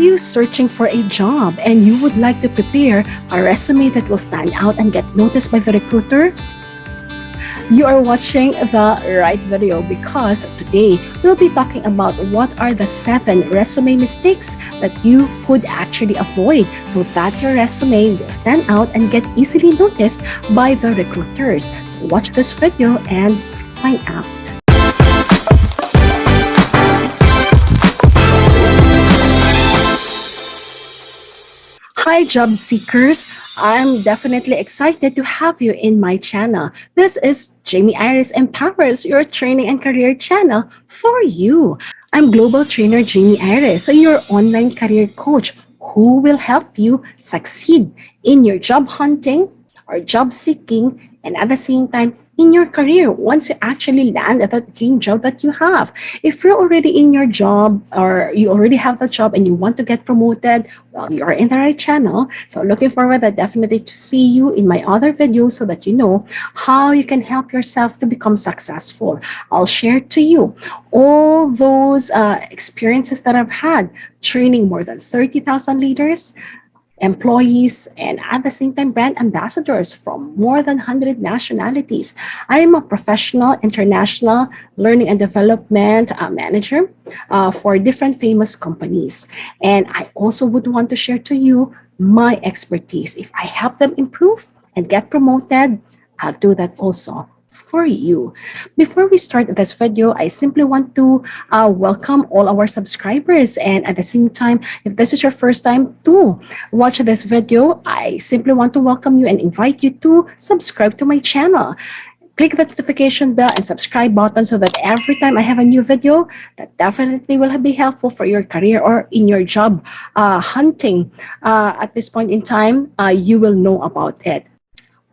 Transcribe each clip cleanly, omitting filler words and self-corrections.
you searching for a job and you would like to prepare a resume that will stand out and get noticed by the recruiter? You are watching the right video because today we'll be talking about what are the 7 resume mistakes that you could actually avoid so that your resume will stand out and get easily noticed by the recruiters. So watch this video and find out. Hi, job seekers! I'm definitely excited to have you in my channel. This is Jamey Iris Empowers, your training and career channel for you. I'm Global Trainer Jamey Iris, your online career coach who will help you succeed in your job hunting or job seeking and at the same time in your career once you actually land at that dream job that you have. If you're already in your job or you already have the job and you want to get promoted, well, you're in the right channel. So looking forward definitely to see you in my other videos so that you know how you can help yourself to become successful. I'll share to you all those experiences that I've had training more than 30,000 leaders, employees, and at the same time brand ambassadors from more than 100 nationalities. I am a professional international learning and development manager for different famous companies. And I also would want to share to you my expertise. If I help them improve and get promoted, I'll do that also for you. Before we start this video, I simply want to welcome all our subscribers, and at the same time, if this is your first time to watch this video, I simply want to welcome you and invite you to subscribe to my channel. Click the notification bell and subscribe button so that every time I have a new video, that definitely will be helpful for your career or in your job hunting. At this point in time, you will know about it.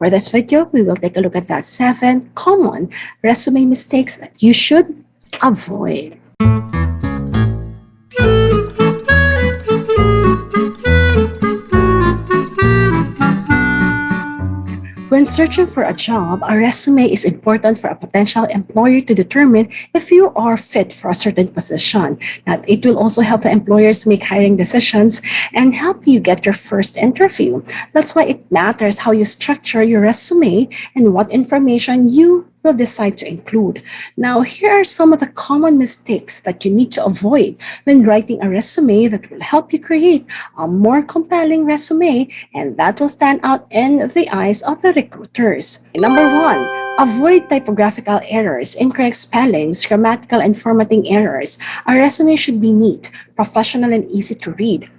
For this video, we will take a look at the 7 common resume mistakes that you should avoid. When searching for a job, a resume is important for a potential employer to determine if you are fit for a certain position. Now, it will also help the employers make hiring decisions and help you get your first interview. That's why it matters how you structure your resume and what information you will decide to include. Now, here are some of the common mistakes that you need to avoid when writing a resume that will help you create a more compelling resume and that will stand out in the eyes of the recruiters. Number 1, avoid typographical errors, incorrect spellings, grammatical and formatting errors. A resume should be neat, professional, and easy to read.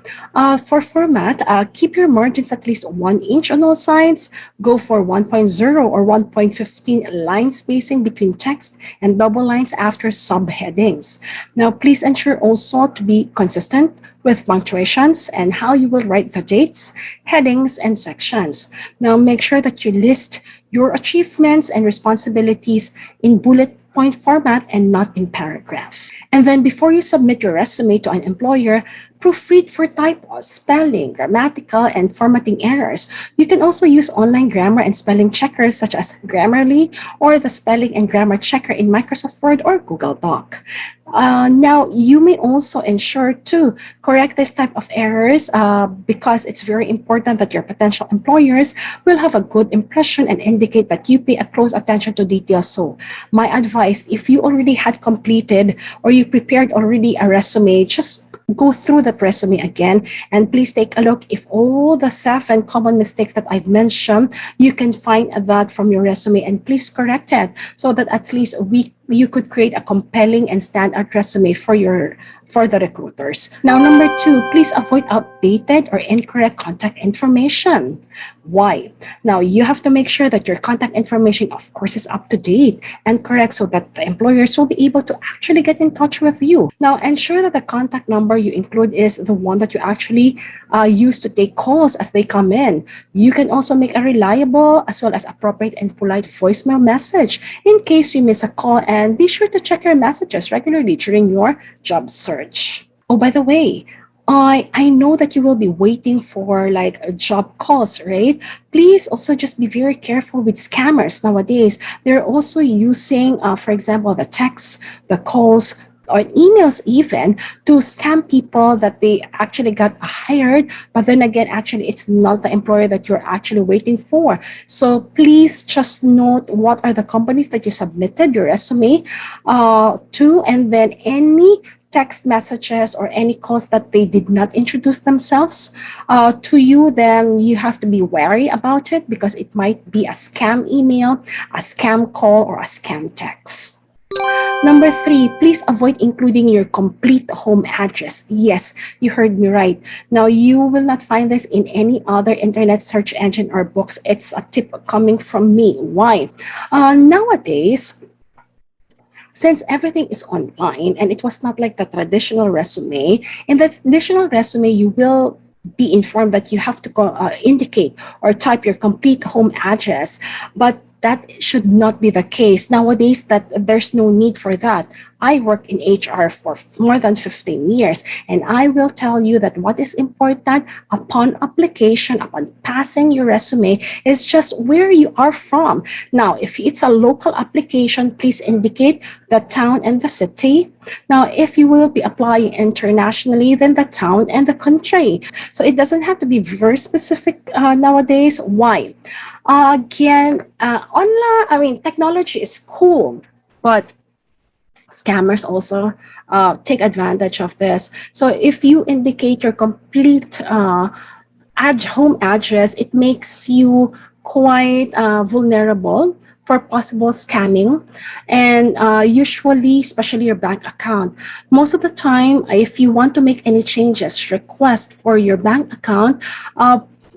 For format, keep your margins at least 1 inch on all sides. Go for 1.0 or 1.15 line spacing between text and double lines after subheadings. Now, please ensure also to be consistent with punctuations and how you will write the dates, headings, and sections. Now, make sure that you list your achievements and responsibilities in bullet point format and not in paragraph. And then before you submit your resume to an employer, proofread for typos, spelling, grammatical, and formatting errors. You can also use online grammar and spelling checkers such as Grammarly or the spelling and grammar checker in Microsoft Word or Google Doc. Now, you may also ensure to correct this type of errors because it's very important that your potential employers will have a good impression and indicate that you pay a close attention to details. So my advice, if you already had completed or you prepared already a resume, just go through that resume again and please take a look if all the 7 common mistakes that I've mentioned, you can find that from your resume and please correct it so that at least you could create a compelling and standout resume for the recruiters. Now, number 2, please avoid outdated or incorrect contact information. Why? Now, you have to make sure that your contact information, of course, is up to date and correct so that the employers will be able to actually get in touch with you. Now, ensure that the contact number you include is the one that you actually use to take calls as they come in. You can also make a reliable as well as appropriate and polite voicemail message in case you miss a call, and be sure to check your messages regularly during your job search. Oh, by the way, I know that you will be waiting for like job calls, right? Please also just be very careful with scammers nowadays. They're also using, for example, the texts, the calls, or emails even to scam people that they actually got hired, but then again, actually, it's not the employer that you're actually waiting for. So please just note what are the companies that you submitted your resume to, and then any text messages or any calls that they did not introduce themselves to you, then you have to be wary about it because it might be a scam email, a scam call, or a scam text. Number 3, please avoid including your complete home address. Yes, you heard me right. Now, you will not find this in any other internet search engine or books. It's a tip coming from me. Why? Nowadays, since everything is online and it was not like the traditional resume, in the traditional resume, you will be informed that you have to indicate or type your complete home address, but that should not be the case nowadays. That there's no need for that. I work in HR for more than 15 years, and I will tell you that what is important upon application, upon passing your resume, is just where you are from. Now, if it's a local application, please indicate the town and the city. Now, if you will be applying internationally, then the town and the country. So it doesn't have to be very specific nowadays. Why? Technology is cool, but scammers also take advantage of this. So if you indicate your complete home address, it makes you quite vulnerable for possible scamming, and usually, especially your bank account. Most of the time, if you want to make any changes, request for your bank account,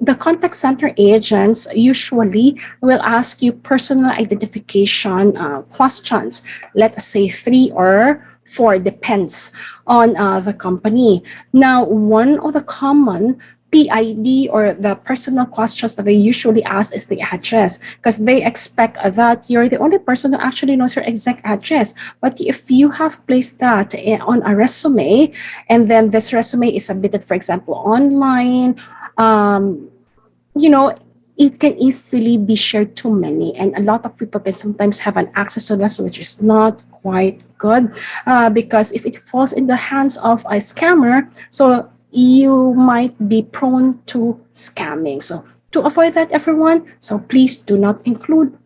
the contact center agents usually will ask you personal identification questions. Let us say 3 or 4, depends on the company. Now, one of the common PID or the personal questions that they usually ask is the address, because they expect that you're the only person who actually knows your exact address. But if you have placed that on a resume, and then this resume is submitted, for example, online, it can easily be shared to many, and a lot of people can sometimes have an access to this, which is not quite good, because if it falls in the hands of a scammer, so you might be prone to scamming. So to avoid that, everyone, so please do not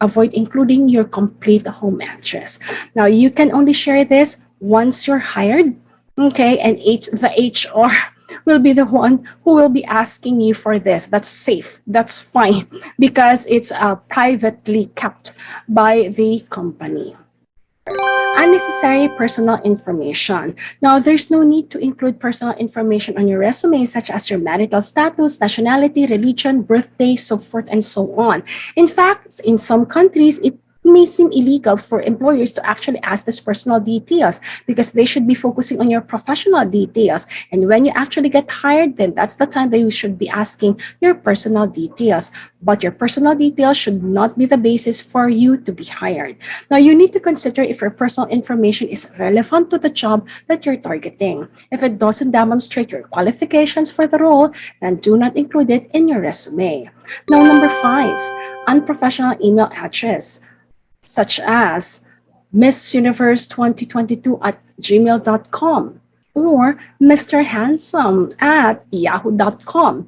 avoid including your complete home address. Now, you can only share this once you're hired, okay, and the HR will be the one who will be asking you for this. That's safe. That's fine because it's privately kept by the company. Unnecessary personal information. Now, there's no need to include personal information on your resume, such as your marital status, nationality, religion, birthday, so forth and so on. In fact, in some countries, it may seem illegal for employers to actually ask these personal details because they should be focusing on your professional details. And when you actually get hired, then that's the time that you should be asking your personal details. But your personal details should not be the basis for you to be hired. Now, you need to consider if your personal information is relevant to the job that you're targeting. If it doesn't demonstrate your qualifications for the role, then do not include it in your resume. Now, number 5, unprofessional email address, such as Miss Universe 2022 at gmail.com or Mr. Handsome at yahoo.com.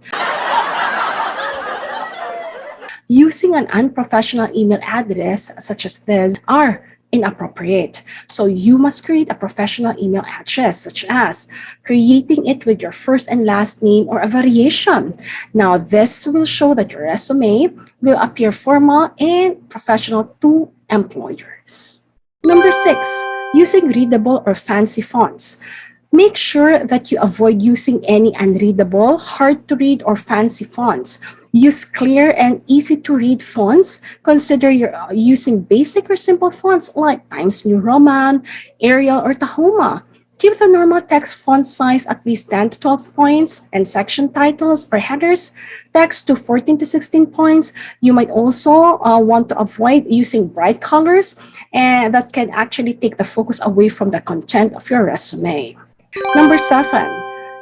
Using an unprofessional email address such as this are inappropriate. So you must create a professional email address, such as creating it with your first and last name or a variation. Now, this will show that your resume will appear formal and professional to employers. Number 6, using readable or fancy fonts. Make sure that you avoid using any unreadable, hard to read, or fancy fonts. Use clear and easy to read fonts. Consider you're using basic or simple fonts like Times New Roman, Arial, or Tahoma. Keep the normal text font size at least 10 to 12 points, and section titles or headers text to 14 to 16 points. You might also want to avoid using bright colors, and that can actually take the focus away from the content of your resume. Number 7,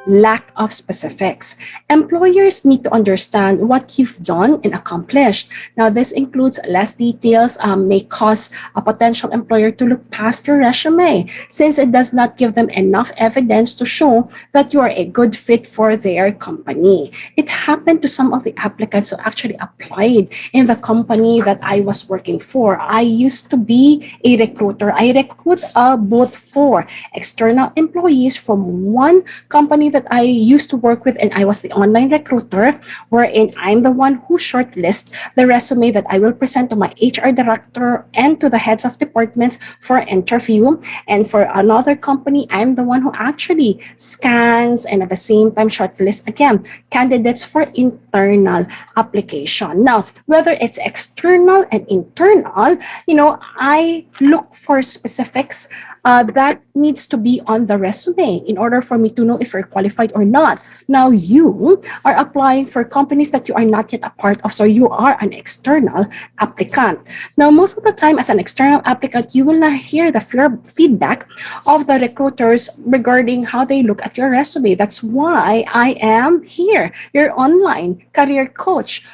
lack of specifics. Employers need to understand what you've done and accomplished. Now, this includes less details may cause a potential employer to look past your resume since it does not give them enough evidence to show that you are a good fit for their company. It happened to some of the applicants who actually applied in the company that I was working for. I used to be a recruiter. I recruit both for external employees from one company that I used to work with, and I was the online recruiter, wherein I'm the one who shortlists the resume that I will present to my HR director and to the heads of departments for interview. And for another company, I'm the one who actually scans and at the same time shortlist again candidates for internal application. Now, whether it's external and internal, I look for specifics that needs to be on the resume in order for me to know if you're qualified or not. Now, you are applying for companies that you are not yet a part of, so you are an external applicant. Now, most of the time as an external applicant, you will not hear the feedback of the recruiters regarding how they look at your resume. That's why I am here, your online career coach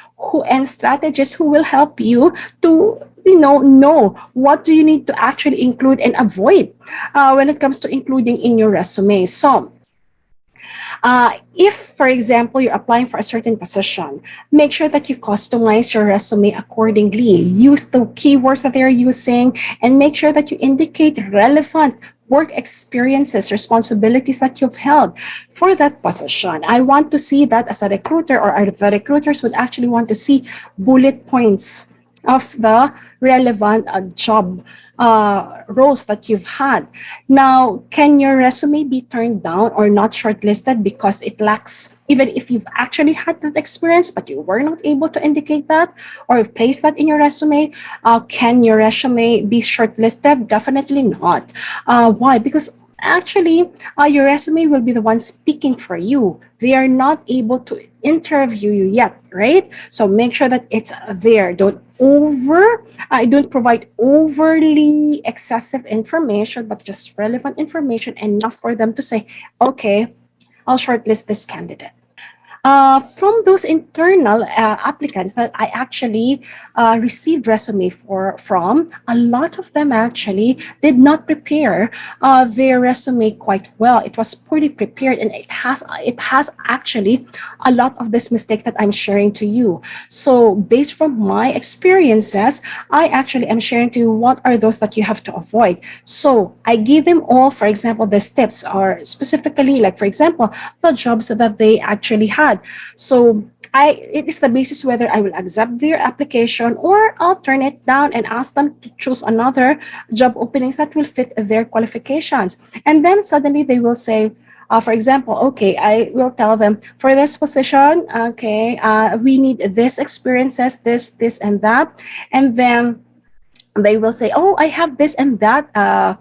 and strategist who will help you to know what do you need to actually include and avoid when it comes to including in your resume. So if, for example, you're applying for a certain position, make sure that you customize your resume accordingly. Use the keywords that they're using and make sure that you indicate relevant work experiences, responsibilities that you've held for that position. I want to see that as a recruiter, or the recruiters would actually want to see bullet points of the relevant job roles that you've had. Now, can your resume be turned down or not shortlisted because it lacks, even if you've actually had that experience, but you were not able to indicate that or place that in your resume? Can your resume be shortlisted? Definitely not. Why? Because actually, your resume will be the one speaking for you. They are not able to interview you yet, right? So make sure that it's there. Don't provide overly excessive information, but just relevant information enough for them to say, okay, I'll shortlist this candidate. From those internal applicants that I actually received resume from, a lot of them actually did not prepare their resume quite well. It was poorly prepared, and it has actually a lot of these mistakes that I'm sharing to you. So based from my experiences, I actually am sharing to you what are those that you have to avoid. So I give them all, for example, the steps are specifically, like for example, the jobs that they actually had. So it is the basis whether I will accept their application or I'll turn it down and ask them to choose another job openings that will fit their qualifications. And then suddenly they will say, for example, okay, I will tell them for this position, okay, we need this experiences, this and that. And then they will say, oh, I have this and that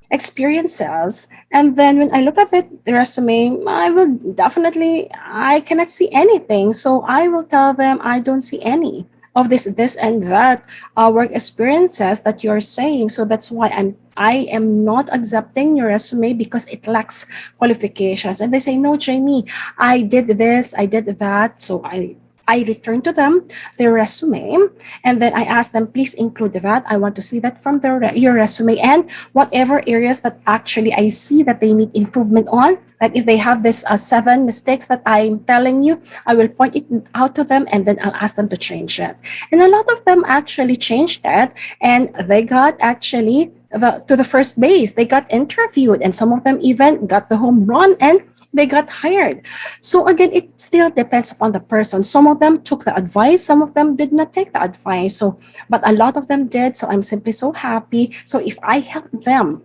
experiences. And then when I look at the resume, I cannot see anything. So I will tell them I don't see any of this and that work experiences that you're saying. So that's why I am not accepting your resume because it lacks qualifications. And they say, no, Jamey, I did this, I did that. So I return to them their resume, and then I ask them, please include that. I want to see that from your resume, and whatever areas that actually I see that they need improvement on. Like if they have this 7 mistakes that I'm telling you, I will point it out to them, and then I'll ask them to change it. And a lot of them actually changed it, and they got actually to the first base. They got interviewed, and some of them even got the home run and they got hired. So again, it still depends upon the person. Some of them took the advice, some of them did not take the advice. So, but a lot of them did. So I'm simply so happy. So if I help them,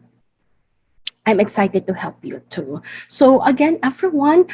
I'm excited to help you too. So again, everyone,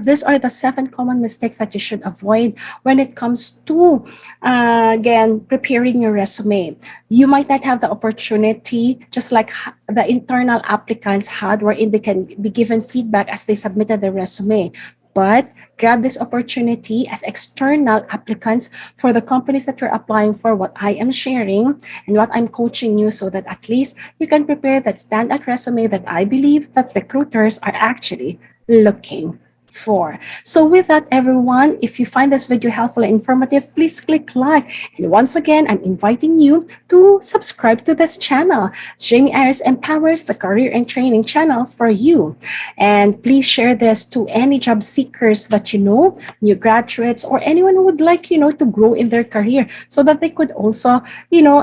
these are the 7 common mistakes that you should avoid when it comes to, again, preparing your resume. You might not have the opportunity, just like the internal applicants had, wherein they can be given feedback as they submitted their resume. But grab this opportunity as external applicants for the companies that you're applying for, what I am sharing and what I'm coaching you, so that at least you can prepare that standout resume that I believe that recruiters are actually looking 4. So with that, everyone, if you find this video helpful and informative, please click like. And once again, I'm inviting you to subscribe to this channel. Jamey Iris empowers the career and training channel for you. And please share this to any job seekers that you know, new graduates, or anyone who would like, to grow in their career so that they could also,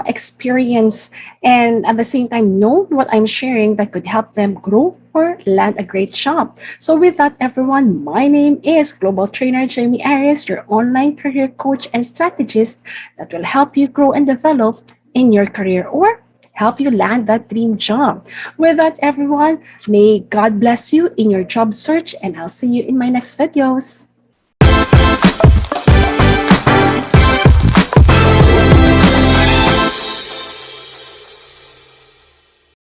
experience and at the same time know what I'm sharing that could help them grow or land a great job. So with that, everyone, my name is Global Trainer Jamey Iris, your online career coach and strategist that will help you grow and develop in your career or help you land that dream job. With that, everyone, may God bless you in your job search, and I'll see you in my next videos.